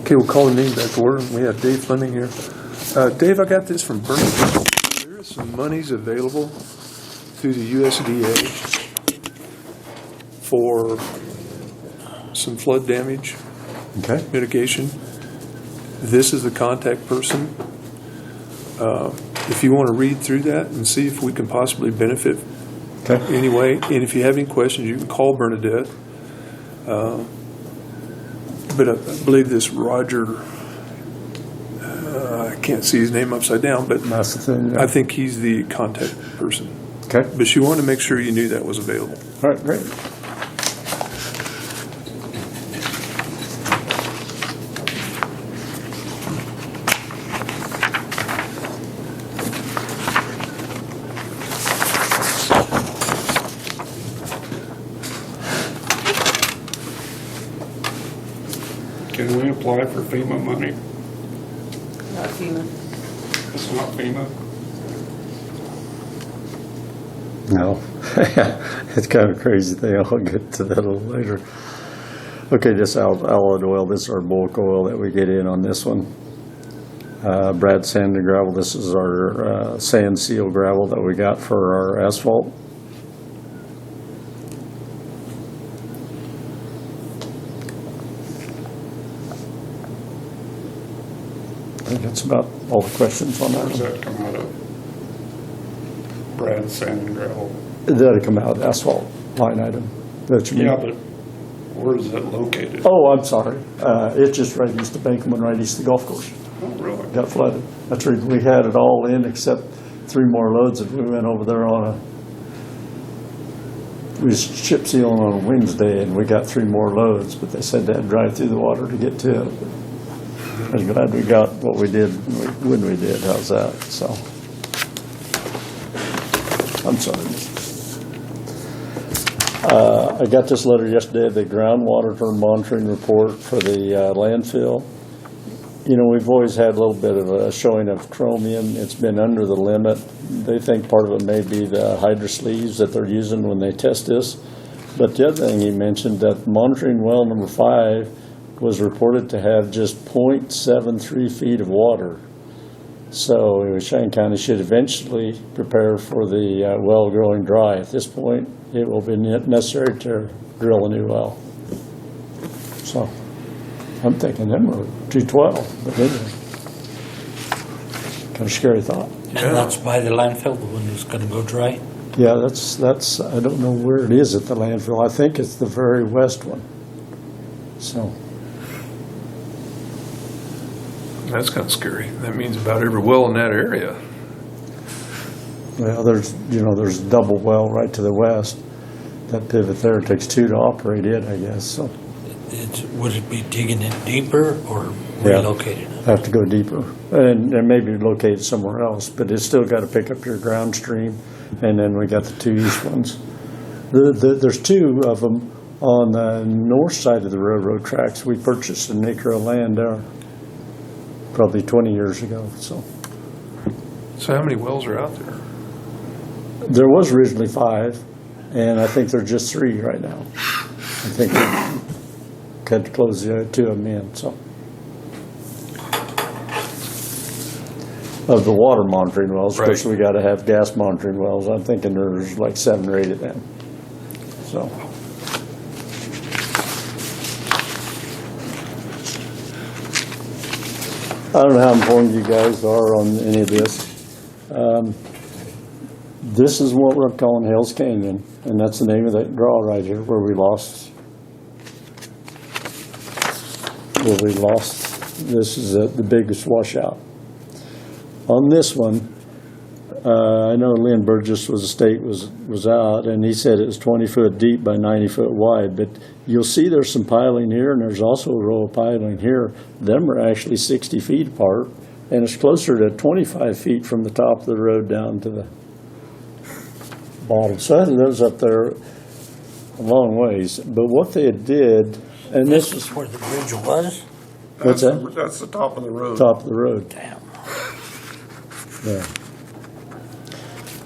Okay, we'll call the meeting back to order. We have Dave Fleming here. Dave, I got this from Bernie. There is some monies available through the USDA for some flood damage mitigation. This is the contact person. If you want to read through that and see if we can possibly benefit anyway, and if you have any questions, you can call Bernadette. But I believe this Roger, I can't see his name upside down, but that's the thing, yeah. I think he's the contact person. Okay. But she wanted to make sure you knew that was available. All right, great. Can we apply for FEMA money? Not FEMA. It's not FEMA? No. It's kind of a crazy thing. I'll get to that a little later. Okay, this allied oil, this is our bulk oil that we get in on this one. Brad Sand and Gravel, this is our sand seal gravel that we got for our asphalt. I think that's about all the questions on Where does that. that come out of? Brad Sand and Gravel? That'll come out asphalt line item. That you mean? Yeah, but where is it located? Oh, I'm sorry. It's just right east of Bankman, right east of the golf course. Oh, really? Got flooded. That's right. We had it all in except 3 more loads that we went over there on we was chip sealing on a Wednesday and we got 3 more loads, but they said they had to drive through the water to get to it. I'm glad we got what we did when we did. How's that? So, I'm sorry. I got this letter yesterday, the groundwater monitoring report for the landfill. You know, we've always had a little bit of a showing of chromium. It's been under the limit. They think part of it may be the hydro sleeves that they're using when they test this. But the other thing he mentioned, that monitoring well number 5 was reported to have just 0.73 feet of water. So Cheyenne County should eventually prepare for the well growing dry. At this point, it will be necessary to drill a new well. So I'm thinking them were 212, but anyway. Kind of scary thought. And that's by the landfill, the one that's going to go dry? Yeah, that's. I don't know where it is at the landfill. I think it's the very west one. So. That's kind of scary. That means about every well in that area. Well, there's a double well right to the west. That pivot there takes 2 to operate it, I guess. So Would it be digging it deeper or relocating it? have to go deeper and maybe locate somewhere else. But it's still got to pick up your ground stream, and then we got the 2 east ones. There's 2 of them on the north side of the railroad tracks. We purchased an acre of land there probably 20 years ago. So how many wells are out there? there was originally 5, and I think there's just 3 right now. I think we had to close the other 2 of them in. So of the water monitoring wells, of course, we got to have gas monitoring wells. I'm thinking there's like 7 or 8 of them. So. I don't know how informed you guys are on any of this. This is what we're calling Hell's Canyon, and that's the name of that draw right here where we lost. This is the biggest washout. On this one, I know Lynn Burgess was out, and he said it was 20 foot deep by 90 foot wide, but you'll see there's some piling here, and there's also a row of piling here. Them are actually 60 feet apart, and it's closer to 25 feet from the top of the road down to the bottom. So that lives up there a long ways. But what they did, and this is where the bridge was? What's that? That's the top of the road. Top of the road. Damn. Yeah.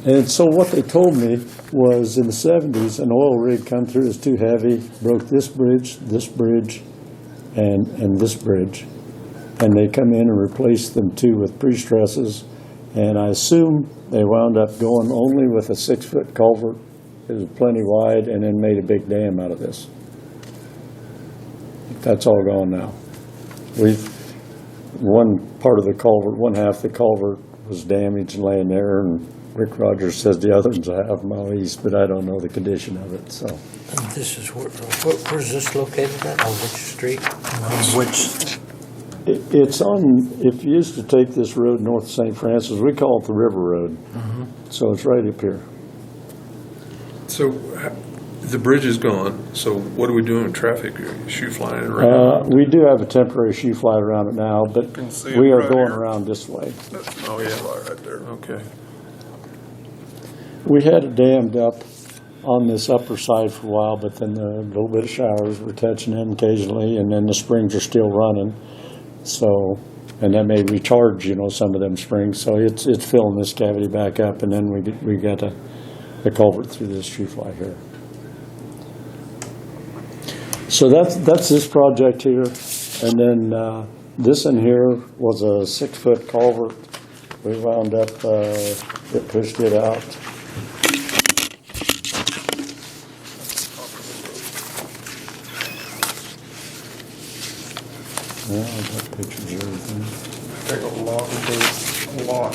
And so what they told me was in the 70s, an oil rig come through, was too heavy, broke this bridge, and this bridge. and they come in and replace them too with pre-stresses. And I assume they wound up going only with a 6-foot culvert. It was plenty wide, and then made a big dam out of this. That's all gone now. One part of the culvert, one half the culvert was damaged and laying there, and Rick Rogers says the other one's a half mile east, but I don't know the condition of it, so. And this is where's this located at? On which street? On which? It's on, if you used to take this road north of St. Francis, we call it the River Road. So it's right up here. So the bridge is gone, so what are we doing with traffic? Shoe flying around? We do have a temporary shoe fly around it now, but Can see it we are right going here. around this way. Oh, yeah, right there. Okay. We had it dammed up on this upper side for a while, but then a little bit of showers were touching it occasionally, and then the springs are still running. So, and that may recharge, some of them springs. So it's filling this cavity back up, and then we got a culvert through this shoe fly here. So that's this project here, and then this in here was a 6-foot culvert. We wound up, it pushed it out. Yeah, I got pictures of everything. Take a lot of those, a lot.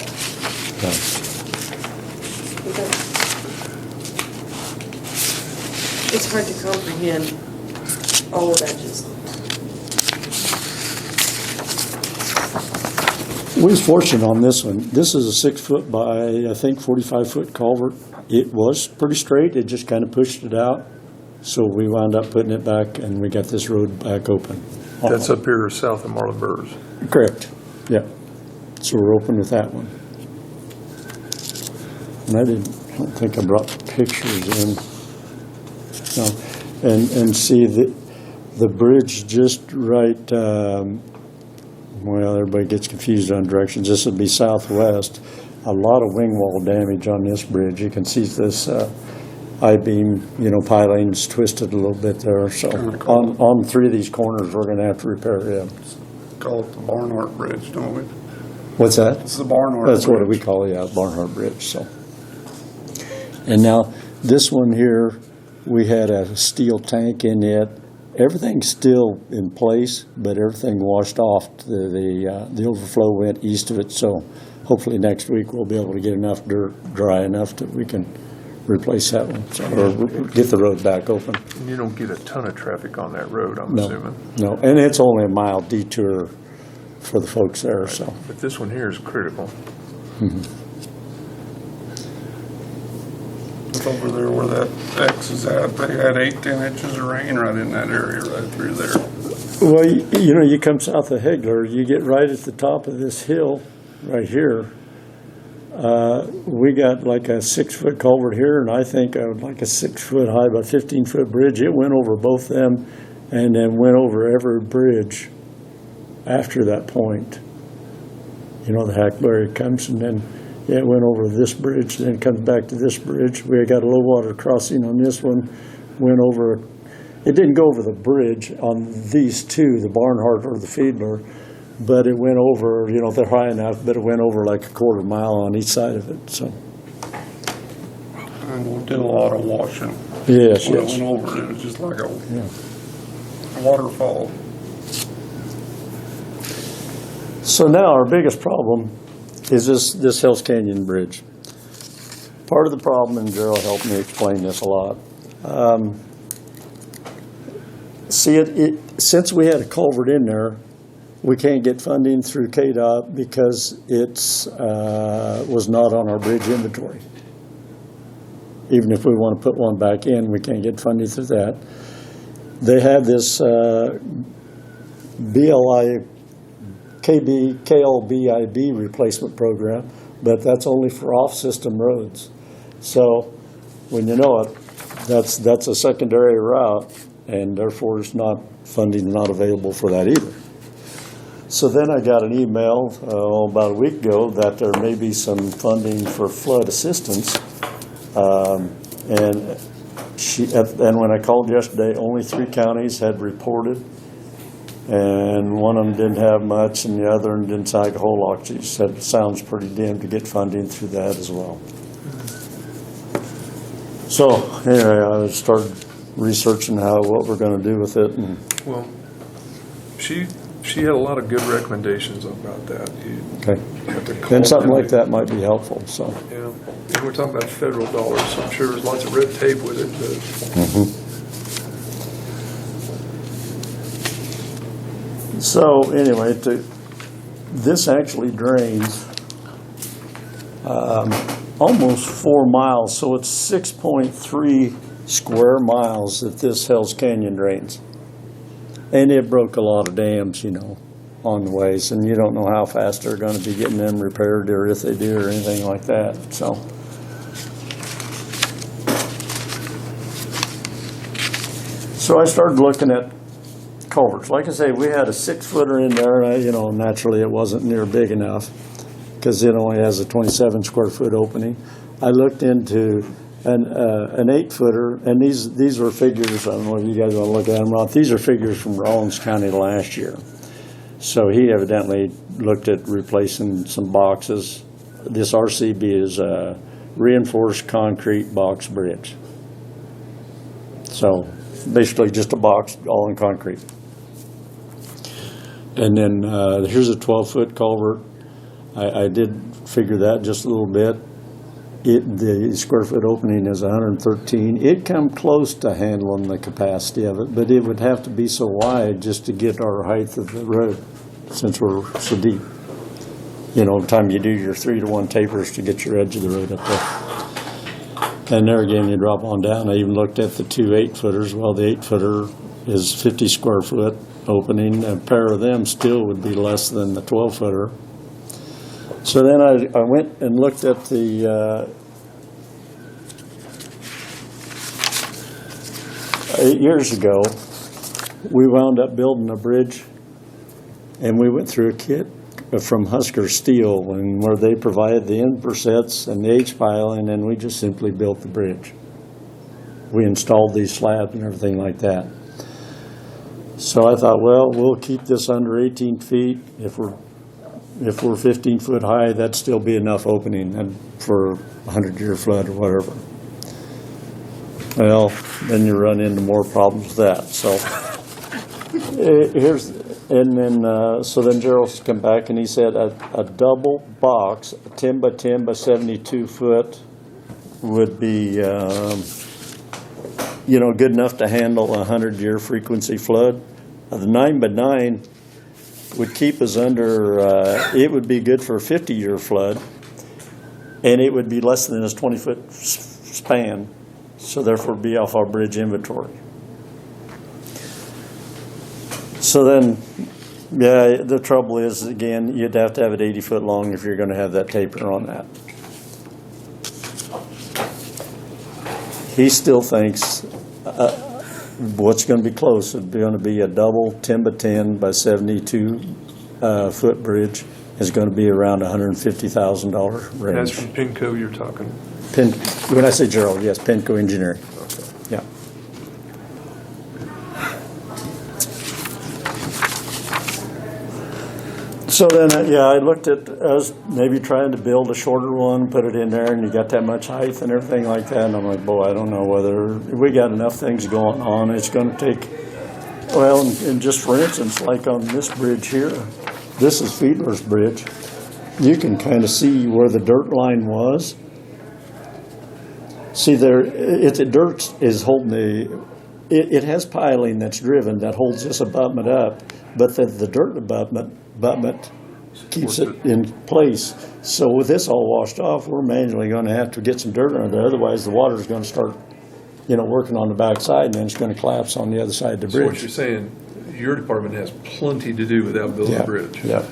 It's hard to comprehend all of that just. We was fortunate on this one. This is a 6-foot by, I think, 45-foot culvert. It was pretty straight. It just kind of pushed it out. So we wound up putting it back, and we got this road back open. That's up here south of Marlin Burrs. Correct. Yeah. So we're open with that one. And I don't think I brought the pictures in. No. And see the bridge just right. Well, everybody gets confused on directions. This would be southwest. A lot of wing wall damage on this bridge. You can see this I-beam, pilings twisted a little bit there. So on 3 of these corners, we're going to have to repair it. Call it the Barnhart Bridge, don't we? What's that? It's the Barnhart That's Bridge. what we call it, Barnhart Bridge. So, and now this one here, we had a steel tank in it. Everything's still in place, but everything washed off. The overflow went east of it. So, hopefully next week we'll be able to get enough dirt dry enough that we can replace that one, or get the road back open. And you don't get a ton of traffic on that road, I'm No, assuming. no, and it's only a mile detour for the folks there. So. But this one here is critical. It's over there where that X is at. They had 8-10 inches of rain right in that area, right through there. Well, you come south of Hegler, you get right at the top of this hill right here. We got like a 6-foot culvert here, and I think like a 6-foot high, about 15-foot bridge. It went over both them, and then went over every bridge after that point. The Hackberry comes, and then it went over this bridge, then comes back to this bridge. We got a low water crossing on this one. Went over. It didn't go over the bridge on these two, the Barnhart or the Fiedler. But it went over, they're high enough, but it went over like a quarter mile on each side of it, so. And we did a lot of washing. Yes, When it yes. went over, it was just like a waterfall. So now our biggest problem is this Hells Canyon Bridge. Part of the problem, and Gerald helped me explain this a lot. Since we had a culvert in there, we can't get funding through KDOT because it's was not on our bridge inventory. Even if we want to put one back in, we can't get funding through that. They have this KLBIB replacement program, but that's only for off-system roads. So when you know it, that's a secondary route, and therefore funding not available for that either. So then I got an email about a week ago that there may be some funding for flood assistance, and when I called yesterday, only 3 counties had reported And one of them didn't have much, and the other one didn't sound like a whole lot. She said it sounds pretty dim to get funding through that as well. So anyway, I started researching what we're going to do with it, and Well, she had a lot of good recommendations about that. You okay. have to call And something them. like that might be helpful. So. Yeah, and we're talking about federal dollars, so I'm sure there's lots of red tape with it, but So anyway, this actually drains almost 4 miles, so it's 6.3 square miles that this Hells Canyon drains. And it broke a lot of dams, on the ways, and you don't know how fast they're going to be getting them repaired, or if they do, or anything like that. So I started looking at culverts. Like I say, we had a 6-footer in there, and naturally it wasn't near big enough because it only has a 27 square foot opening. I looked into an 8-footer, and these were figures. I don't know if you guys want to look at them, Ron. These are figures from Rawlins County last year. So he evidently looked at replacing some boxes. This RCB is a reinforced concrete box bridge. So basically just a box all in concrete. And then here's a 12-foot culvert. I did figure that just a little bit. The square foot opening is 113. It come close to handling the capacity of it, but it would have to be so wide just to get our height of the road, since we're so deep. The time you do your 3-to-1 tapers to get your edge of the road up there. And there again, you drop on down. I even looked at the 2 8-footers. Well, the 8-footer is 50 square foot opening. A pair of them still would be less than the 12-footer. So then I went and looked at the 8 years ago, we wound up building a bridge, and we went through a kit from Husker Steel, and where they provided the end sets and the H-piling, and we just simply built the bridge. We installed these slabs and everything like that. So I thought, well, we'll keep this under 18 feet. If we're 15 foot high, that'd still be enough opening and for a 100-year flood or whatever. Well, then you run into more problems with that. So so then Gerald's come back and he said a double box, a 10 by 10 by 72 foot would be, good enough to handle a 100-year frequency flood. The 9 by 9 would keep us under, it would be good for a 50-year flood, and it would be less than this 20-foot span, so therefore be off our bridge inventory. So then, yeah, the trouble is, again, you'd have to have it 80 foot long if you're going to have that taper on that. He still thinks what's going to be close is going to be a double 10 by 10 by 72 foot bridge is going to be around $150,000 range. that's from Pinco you're talking. When I say Gerald, yes, Penco Engineering. Yeah. So then, I looked at us maybe trying to build a shorter one, put it in there, and you got that much height and everything like that. And I'm like, boy, I don't know whether we got enough things going on. It's going to take, well, and just for instance, like on this bridge here, this is Fiedler's Bridge. You can kind of see where the dirt line was. See there, the dirt is holding it has piling that's driven that holds this abutment up, but the dirt abutment keeps it in place. So with this all washed off, we're manually going to have to get some dirt under there. Otherwise, the water is going to start, working on the backside, and then it's going to collapse on the other side of the So what bridge. you're saying, your department has plenty to do without building a bridge. Yeah,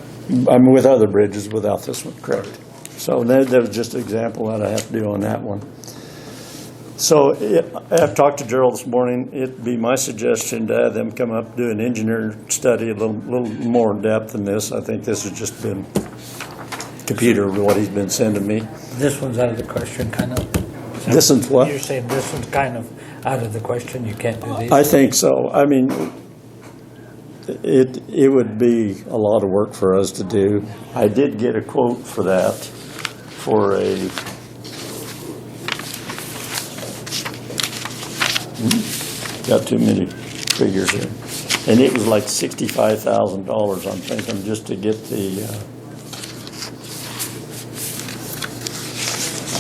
I mean with other bridges, without this one, correct. So that was just an example that I have to do on that one. So I've talked to Gerald this morning. It'd be my suggestion to have them come up, do an engineer study a little more in depth than this. I think this has just been computer what he's been sending me. This one's out of the question, kind of. This one's what? You're saying this one's kind of out of the question, you can't do these? I think so. I mean, It would be a lot of work for us to do. I did get a quote for that, for a, got too many figures here. And it was like $65,000, I'm thinking, just to get the,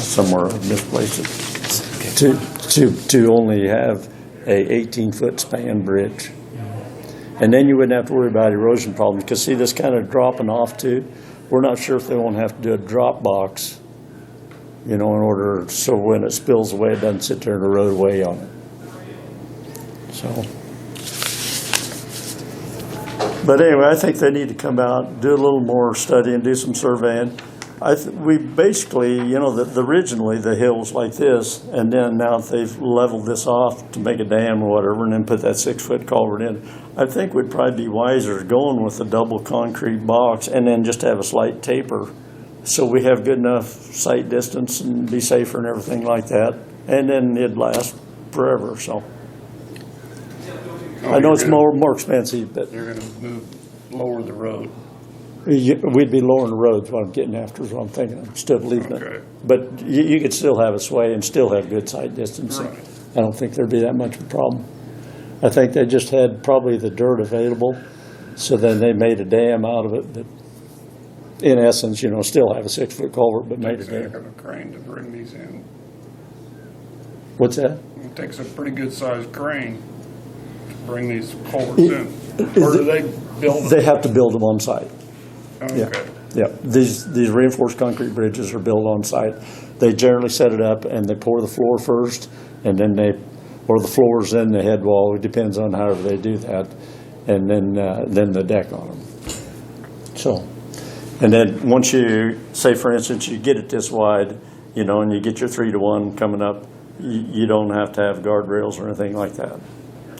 somewhere I misplaced it, to only have a 18-foot span bridge. And then you wouldn't have to worry about erosion problems, because see, this kind of dropping off too, we're not sure if they won't have to do a drop box, in order, so when it spills away, it doesn't sit there and erode away on it. So. But anyway, I think they need to come out, do a little more study and do some surveying. We basically, originally the hill was like this, and then now they've leveled this off to make a dam or whatever, and then put that 6-foot culvert in. I think we'd probably be wiser going with a double concrete box and then just have a slight taper, so we have good enough sight distance and be safer and everything like that, and then it'd last forever. So I know it's more expensive, but You're gonna lower the road. we'd be lowering the roads. What I'm getting after is what I'm thinking, instead of leaving Okay. it. But you could still have a sway and still have good sight distance. Right. I don't think there'd be that much of a problem. I think they just had probably the dirt available, so then they made a dam out of it. But in essence, still have a 6-foot culvert, but made a Takes a heck dam. of a crane to bring these in. What's that? It takes a pretty good sized crane to bring these culverts in. Or do they build They them? have to build them on site. Yeah, Okay. yeah. These reinforced concrete bridges are built on site. They generally set it up and they pour the floor first, and then or the floors, then the head wall. It depends on however they do that, and then the deck on them. So, and then once you say, for instance, you get it this wide, and you get your 3-to-1 coming up, you don't have to have guardrails or anything like that.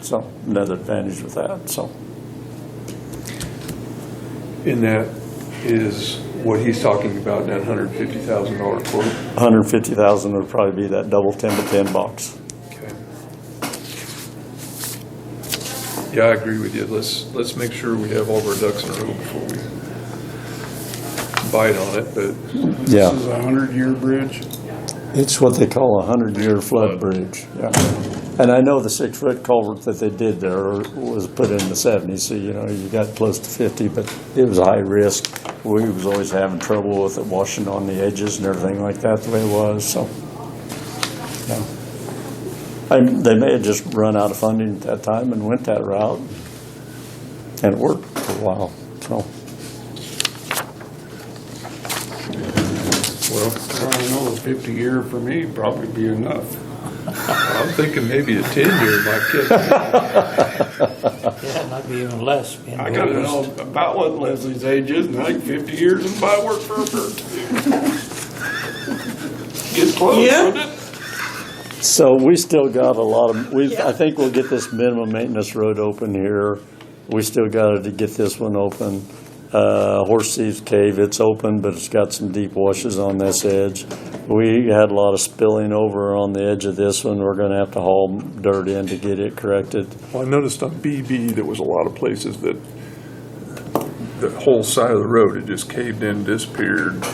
So another advantage with that. So. In that is what he's talking about in that $150,000 quote. 150,000 would probably be that double 10-to-10 box. Okay. Yeah, I agree with you. Let's make sure we have all of our ducks in a row before we bite on it, but Yeah, This is a 100-year bridge. it's what they call a 100-year flood bridge. Yeah, and I know the 6-foot culvert that they did there was put in the 70s, so you got close to 50, but it was a high risk. We was always having trouble with it washing on the edges and everything like that the way it was. So, yeah. They may have just run out of funding at that time and went that route, and it worked for a while. So. well, I don't know, a 50-year for me would probably be enough. I'm thinking maybe a 10-year might get Yeah, it might be even less. I gotta know about what Leslie's age is, and like 50 years and buy work for her. Gets close, Yeah. wouldn't it? So we still got a lot of, I think we'll get this minimum maintenance road open here. We still got to get this one open. Horse Thieves Cave, it's open, but it's got some deep washes on this edge. We had a lot of spilling over on the edge of this one. We're going to have to haul dirt in to get it corrected. Well, I noticed on BB there was a lot of places that the whole side of the road had just caved in, disappeared.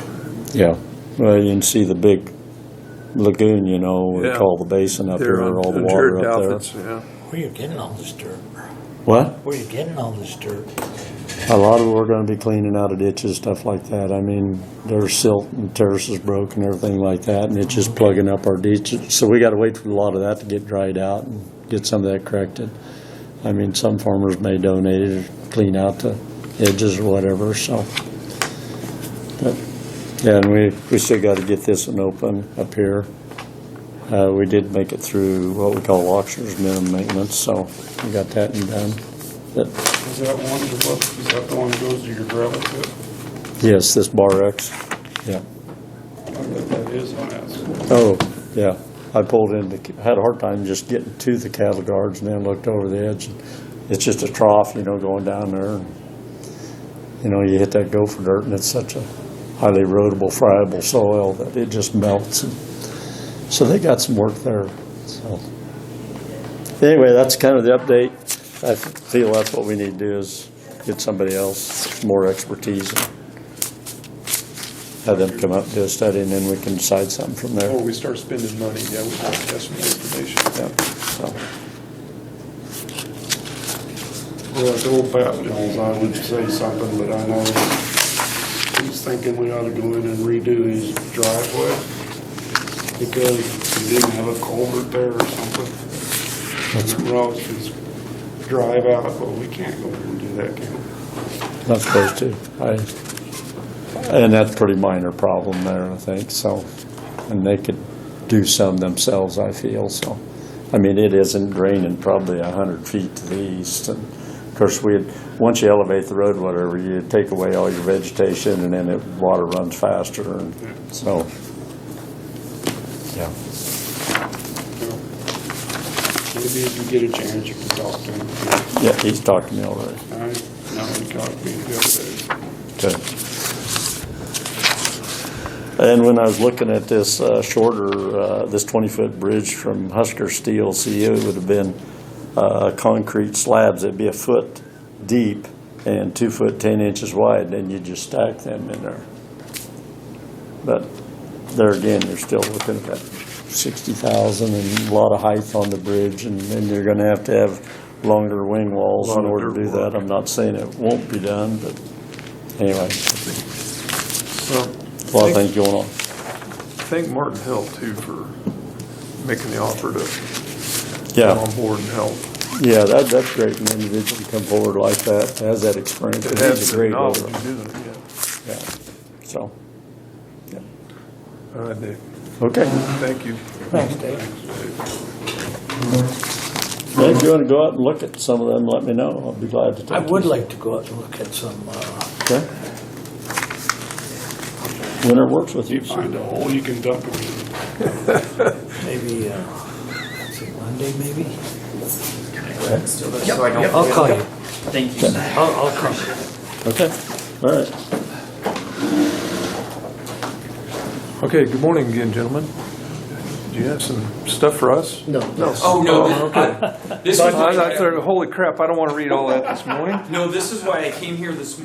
Yeah. Well, you can see the big lagoon, we Yeah. call the basin up There here, on all the Jared water up there. Dalford's, yeah. Where you getting all this dirt? What? Where you getting all this dirt? A lot of it we're going to be cleaning out of ditches, stuff like that. I mean, there's silt and terraces broke and everything like that, and it's just plugging up our ditches. So we got to wait for a lot of that to get dried out and get some of that corrected. I mean, some farmers may donate it or clean out the edges or whatever, so. But, yeah, and we still got to get this one open up here. We did make it through what we call Oxford's minimum maintenance, so we got that one done. But, Is that the one that goes to your gravel pit? yes, this Bar X, yeah. I bet that is nice. Oh, yeah. I pulled in, had a hard time just getting to the cattle guards and then looked over the edge. It's just a trough, going down there. And, you hit that gopher dirt and it's such a highly erodible, friable soil that it just melts. And so they got some work there. So anyway, that's kind of the update. I feel that's what we need to do is get somebody else, more expertise, and have them come up, do a study, and then we can decide something from there. Before we start spending money, yeah, we have to have some information. Yeah, so. Well, I told Pat Jones I would say something, but I know he's thinking we ought to go in and redo his driveway because he didn't have a culvert there or something. Roads just drive out. Well, we can't go in and do that, can we? Not supposed to. And that's a pretty minor problem there, I think, so. And they could do some themselves, I feel, so. I mean, it isn't draining probably 100 feet to the east. And of course, once you elevate the road, whatever, you take away all your vegetation and then water runs faster. And so, yeah. Maybe if you get a chance, you can talk to him. Yeah, he's talked to me already. All right? No, he talked to me the other day. Okay. And when I was looking at this shorter, this 20-foot bridge from Husker Steel, see, it would have been concrete slabs. It'd be a foot deep and 2 foot 10 inches wide, and you just stack them in there. But there again, you're still looking at that 60,000 and a lot of height on the bridge, and then you're going to have longer wing walls in order to do that. I'm not saying it won't be done, but anyway, Well, a lot of things going on. thank Martin Hill too for making the offer to Yeah. come on board and help. Yeah, that's great, an individual come forward like that, has that experience. It He's has a the great knowledge leader. of doing it, yeah. Yeah, so, All right, Dave, okay. thank you. Thanks, Dave. Yeah, if you want to go out and look at some of them, let me know. I'll be glad to take I would you. like to go out and look at some, Okay. Winter works with you. Find a hole you can dump it in. maybe, is it Monday maybe? So I don't I'll call you. Thank you. I'll call you. Okay, all right. Okay, good morning again, gentlemen. Do you have some stuff for us? No. Oh, no. Okay. This was I why, thought, holy crap, I don't want to read all that this morning. no, this is why I came here this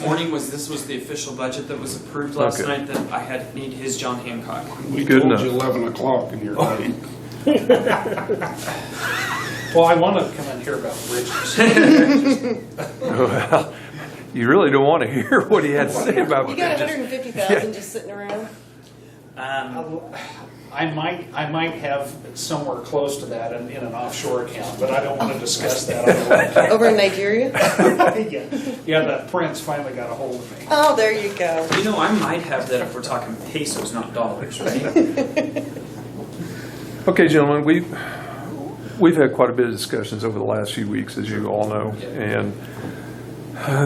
morning. This was the official budget that was approved last Okay. night that I had need his John Hancock. We Good told enough. you 11 o'clock and you're late. Well, I want to come and hear about bridges. Well, you really don't want to hear what he had to say about You got bridges. 150,000 just sitting around? I might have somewhere close to that in an offshore account, but I don't want to discuss that. on Over in Nigeria? the yeah, the prince finally got a hold of me. Oh, there you go. You know, I might have that if we're talking pesos, not dollars, right? Okay, gentlemen, we've had quite a bit of discussions over the last few weeks, as you all know, and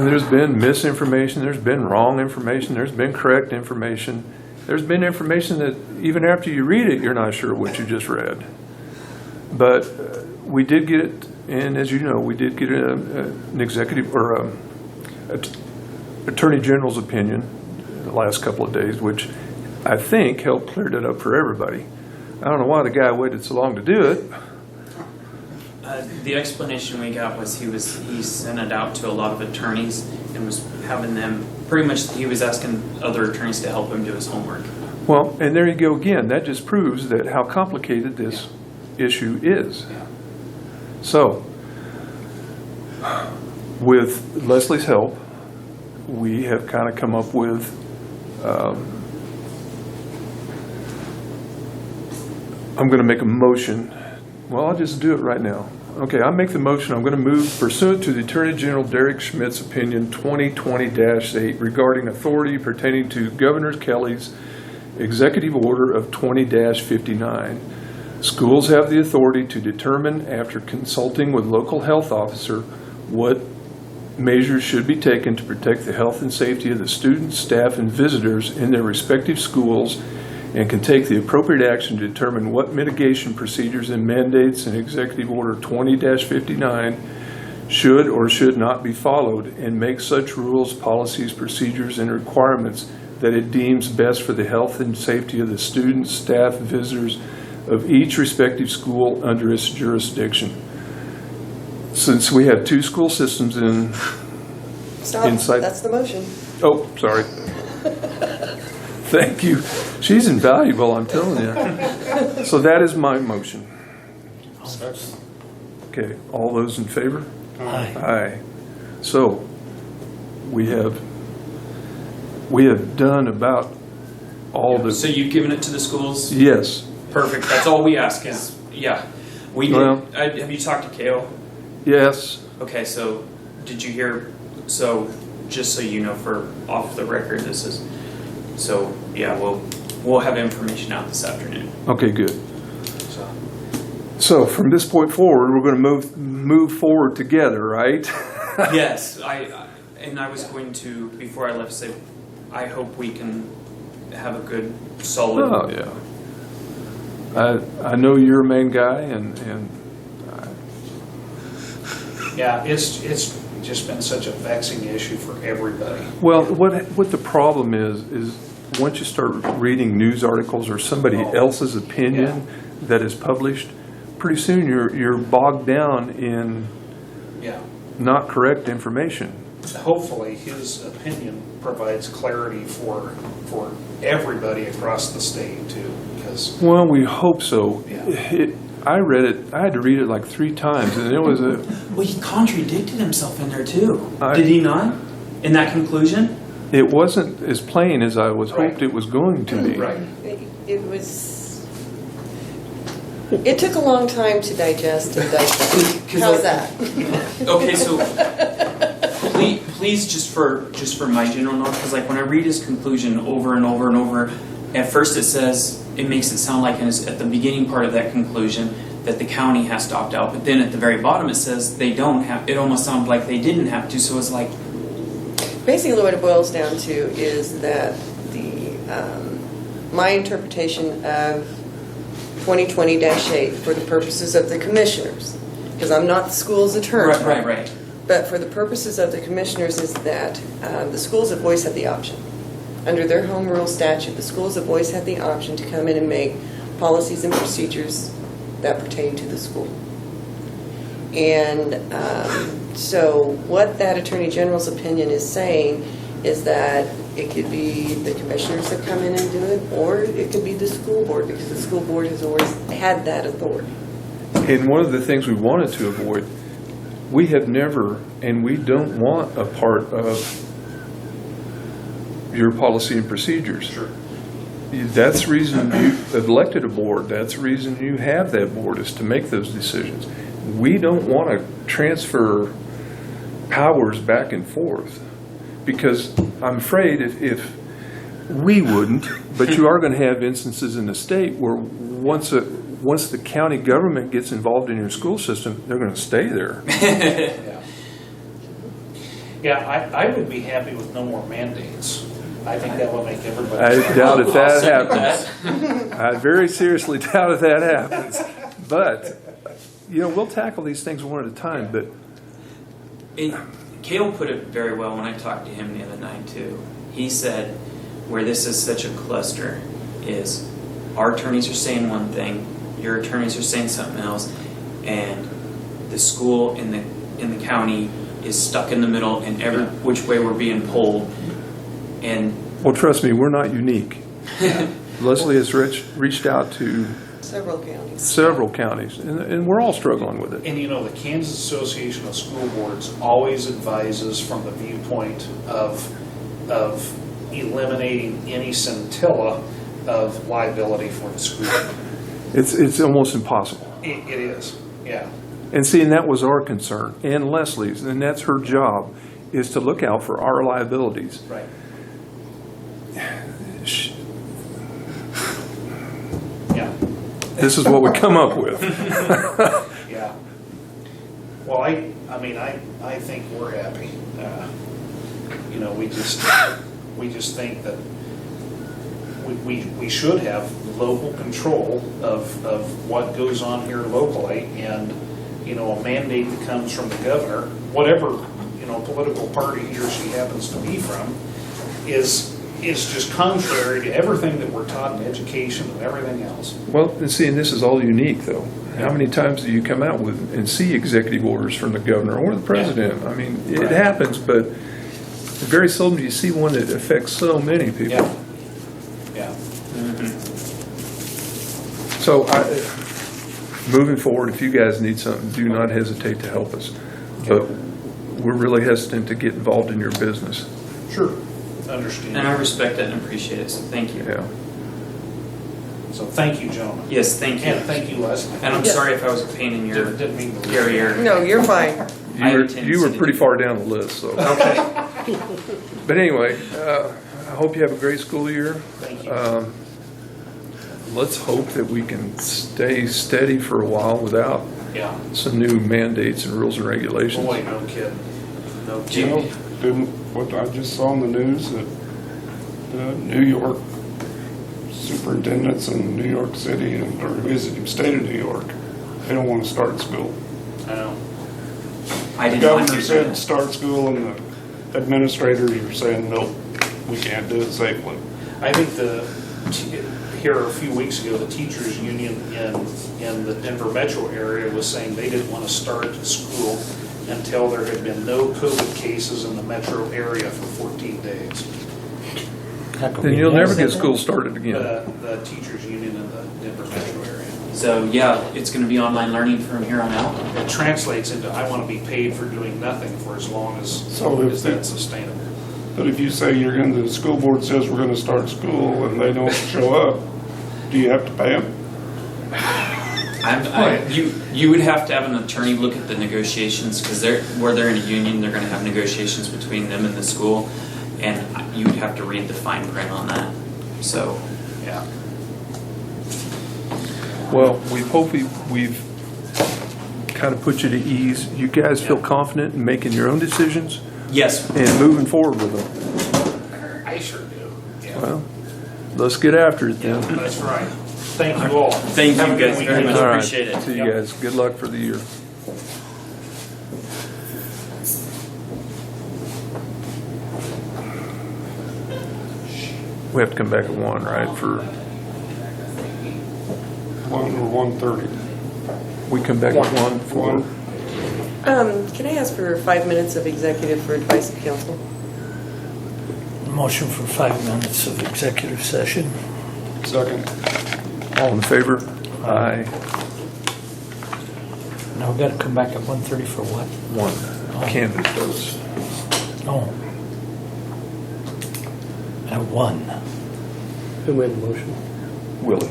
there's been misinformation, there's been wrong information, there's been correct information, there's been information that even after you read it, you're not sure what you just read. But we did get it, and as you know, we did get an executive or Attorney General's opinion the last couple of days, which I think helped clear that up for everybody. I don't know why the guy waited so long to do it. The explanation we got was he sent it out to a lot of attorneys and was having them pretty much. He was asking other attorneys to help him do his homework. Well, and there you go again. That just proves that how complicated this issue is. So, with Leslie's help, we have kind of come up with I'm going to make a motion. Well, I'll just do it right now. Okay, I make the motion. I'm going to move pursuant to the Attorney General Derek Schmidt's opinion 2020-8 regarding authority pertaining to Governor Kelly's executive order of 20-59. Schools have the authority to determine, after consulting with local health officer, what measures should be taken to protect the health and safety of the students, staff, and visitors in their respective schools, and can take the appropriate action to determine what mitigation procedures and mandates in Executive Order 20-59 should or should not be followed, and make such rules, policies, procedures, and requirements that it deems best for the health and safety of the students, staff, and visitors of each respective school under its jurisdiction. Since we have two school systems in Stop, Inside. that's the motion. Oh, sorry. Thank you. She's invaluable, I'm telling you. So that is my motion. Okay, all those in favor? Aye. Aye. So, we have done about all the, So you've given it to the schools? yes, Perfect, that's all we ask is, yeah. We Well- did, have you talked to Kale? yes, Okay, so did you hear, so just so you know for off the record, this is, so yeah, we'll have information out this afternoon. okay, good. So So from this point forward, we're going to move forward together, right? yes, and I was going to, before I left, say, I hope we can have a good, solid. Oh, yeah. I know you're a main guy, and Yeah, it's just been such a vexing issue for everybody. well, what the problem is once you start reading news articles or somebody else's opinion that is published, pretty soon you're bogged down in Yeah. not correct information. Hopefully, his opinion provides clarity for everybody across the state too, because, Well, we hope so. Yeah. I read it. I had to read it like 3 times, and it was a. Well, he contradicted himself in there too. I- Did he not? In that conclusion? It wasn't as plain as I was Right. hoped it was going to be. right. It took a long time to digest and dissect. 'Cause How's like- that? Okay, so please just for my general knowledge, because like when I read his conclusion over and over and over, at first it says it makes it sound like at the beginning part of that conclusion that the county has to opt out, but then at the very bottom it says they don't have. It almost sounds like they didn't have to. So it's like, Basically, what it boils down to is that my interpretation of 2020-8 for the purposes of the commissioners, because I'm not the school's attorney. right. But for the purposes of the commissioners is that the schools have always had the option. Under their home rule statute, the schools have always had the option to come in and make policies and procedures that pertain to the school. And so what that Attorney General's opinion is saying is that it could be the commissioners that come in and do it, or it could be the school board, because the school board has always had that authority. And one of the things we wanted to avoid, we have never, and we don't want a part of your policy and procedures. Sure. That's the reason you elected a board. That's the reason you have that board, is to make those decisions. We don't want to transfer powers back and forth, because I'm afraid if we wouldn't, but you are going to have instances in the state where once the county government gets involved in your school system, they're going to stay there. Yeah, I would be happy with no more mandates. I think that would make everybody. I doubt if that happens. I very seriously doubt if that happens. But, we'll tackle these things one at a time, but Cale put it very well when I talked to him the other night too. He said, where this is such a cluster is our attorneys are saying one thing, your attorneys are saying something else, and the school in the county is stuck in the middle, and every which way we're being pulled. And well, trust me, we're not unique. Leslie has reached out to Several counties. several counties, and we're all struggling with it. And the Kansas Association of School Boards always advises from the viewpoint of eliminating any scintilla of liability for the school. It's almost impossible. It is, yeah. And see, and that was our concern, and Leslie's, and that's her job, is to look out for our liabilities. Right. Yeah, This is what we come up with. yeah. Well, I think we're happy. We just think that we should have local control of what goes on here locally, and, a mandate that comes from the governor, whatever, political party he or she happens to be from, is just contrary to everything that we're taught in education and everything else. Well, and see, and this is all unique, though. How many times do you come out with and see executive orders from the governor or the president? I mean, it happens, but Very seldom do you see one that affects so many people. Yeah. Yeah. So moving forward, if you guys need something, do not hesitate to help us. But we're really hesitant to get involved in your business. Sure. Understand. And I respect that and appreciate it, so thank you. Yeah. So thank you, gentlemen. Yes, thank you. And thank you, Leslie. And I'm Yeah. sorry if I was a pain in your Didn't mean to. area. No, you're fine. I You were, attend you were city. pretty far down the list, so. Okay. But anyway, I hope you have a great school year. Thank you. Let's hope that we can stay steady for a while without Yeah. some new mandates and rules and regulations. Boy, no kidding. No You know, kidding. what I just saw on the news, that the New York superintendents in New York City, or visiting state of New York, they don't want to start school. I know. I The did not governor hear said that. start school, and the administrators are saying, nope, we can't do it safely. I think here a few weeks ago, the teachers union in the Denver metro area was saying they didn't want to start school until there had been no COVID cases in the metro area for 14 days. How come Then we you'll never never- get school started again. The teachers union in the Denver metro area. So, yeah, it's gonna be online learning from here on out. It translates into, I want to be paid for doing nothing for as long as that's sustainable. But if you say the school board says we're gonna start school and they don't show up, do you have to pay them? You would have to have an attorney look at the negotiations, because where they're in a union, they're gonna have negotiations between them and the school, and you would have to read the fine print on that, so. Yeah. Well, we hope we've kind of put you to ease. You guys feel confident in making your own decisions Yes, and moving forward with them. I sure do. Yeah. Well, let's get after it then. That's right. Thank you all. thank Have a you good guys very weekend. much, All right. appreciate it. See you guys. Good luck for the year. We have to come back at 1, right, for, 1 or 1:30? we come back at 1 for, Can I ask for 5 minutes of executive for advice of counsel? Motion for 5 minutes of executive session. Second. all in favor? Aye. Now we gotta come back at 1:30 for what? 1, candidate votes. Oh. At 1. Who made the motion? Willie.